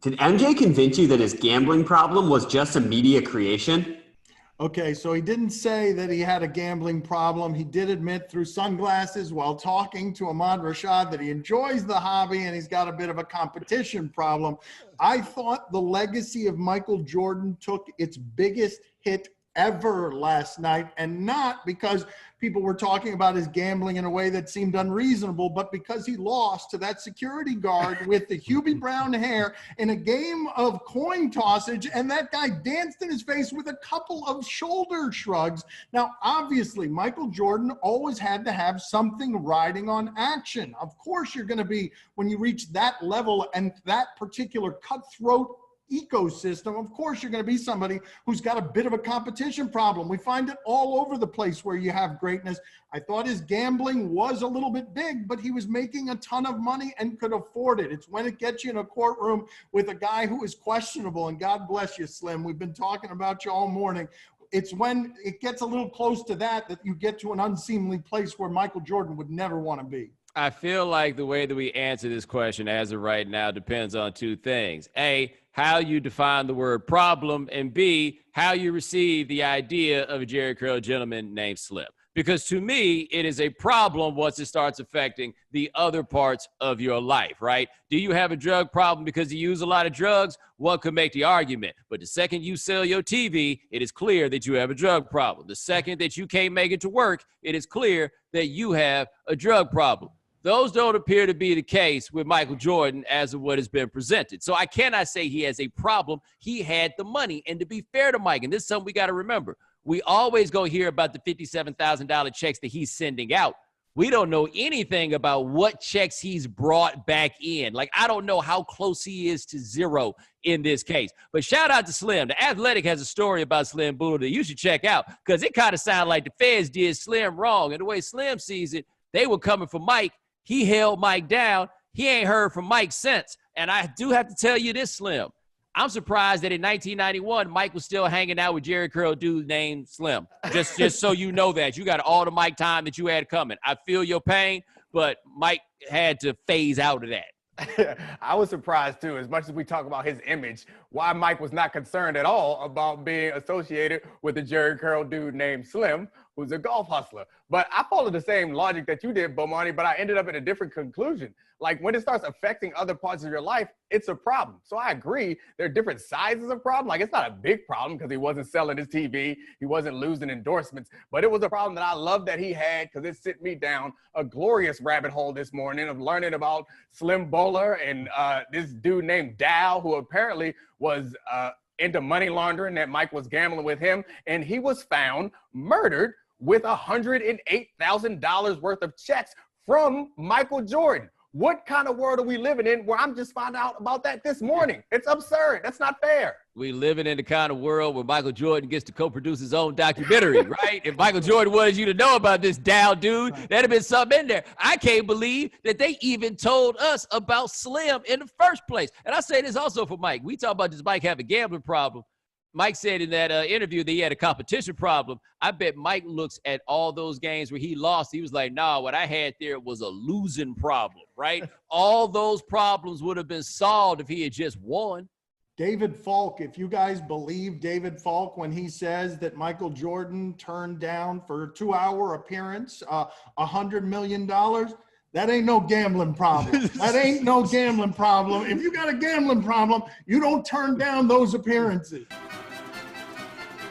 Did MJ convince you that his gambling problem was just a media creation? Okay, so he didn't say that he had a gambling problem. He did admit through sunglasses while talking to Ahmad Rashad that he enjoys the hobby and he's got a bit of a competition problem. I thought the legacy of Michael Jordan took its biggest hit ever last night, and not because people were talking about his gambling in a way that seemed unreasonable, but because he lost to that security guard with the Hubie Brown hair in a game of coin tossage, and that guy danced in his face with a couple of shoulder shrugs. Now, obviously, Michael Jordan always had to have something riding on action. Of course, you're going to be, when you reach that level and that particular cutthroat ecosystem, of course you're going to be somebody who's got a bit of a competition problem. We find it all over the place where you have greatness. I thought his gambling was a little bit big, but he was making a ton of money and could afford it. It's when it gets you in a courtroom with a guy who is questionable, and God bless you, Slim. We've been talking about you all morning. It's when it gets a little close to that you get to an unseemly place where Michael Jordan would never want to be. I feel like the way that we answer this question as of right now depends on two things. A, how you define the word problem, and B, how you receive the idea of a Jerry Curl gentleman named Slim. Because to me, it is a problem once it starts affecting the other parts of your life, right? Do you have a drug problem because you use a lot of drugs? One could make the argument. But the second you sell your TV, it is clear that you have a drug problem. The second that you can't make it to work, it is clear that you have a drug problem. Those don't appear to be the case with Michael Jordan as of what has been presented. So I cannot say he has a problem. He had the money. And to be fair to Mike, and this is something we got to remember, we always go hear about the $57,000 checks that he's sending out. We don't know anything about what checks he's brought back in. Like, I don't know how close he is to zero in this case. But shout out to Slim. The Athletic has a story about Slim Buddha that you should check out, because it kind of sounded like the feds did Slim wrong. And the way Slim sees it, they were coming for Mike. He held Mike down. He ain't heard from Mike since. And I do have to tell you this, Slim. I'm surprised that in 1991, Mike was still hanging out with Jerry Curl dude named Slim. Just so you know that. You got all the Mike time that you had coming. I feel your pain, but Mike had to phase out of that. I was surprised, too, as much as we talk about his image, why Mike was not concerned at all about being associated with a Jerry Curl dude named Slim, who's a golf hustler. But I followed the same logic that you did, Bomani, but I ended up at a different conclusion. Like, when it starts affecting other parts of your life, it's a problem. So I agree, there are different sizes of problem. Like, it's not a big problem because he wasn't selling his TV, he wasn't losing endorsements, but it was a problem that I love that he had, because it sent me down a glorious rabbit hole this morning of learning about Slim Bowler and this dude named Dow, who apparently was into money laundering, that Mike was gambling with him, and he was found murdered with $108,000 worth of checks from Michael Jordan. What kind of world are we living in where I'm just finding out about that this morning? It's absurd. That's not fair. We living in the kind of world where Michael Jordan gets to co-produce his own documentary, right? If Michael Jordan wanted you to know about this Dow dude, that'd have been something in there. I can't believe that they even told us about Slim in the first place. And I say this also for Mike. We talk about does Mike have a gambling problem? Mike said in that interview that he had a competition problem. I bet Mike looks at all those games where he lost. He was like, nah, what I had there was a losing problem, right? All those problems would have been solved if he had just won. David Falk, if you guys believe David Falk when he says that Michael Jordan turned down for a 2-hour appearance $100 million, that ain't no gambling problem. That ain't no gambling problem. If you got a gambling problem, you don't turn down those appearances.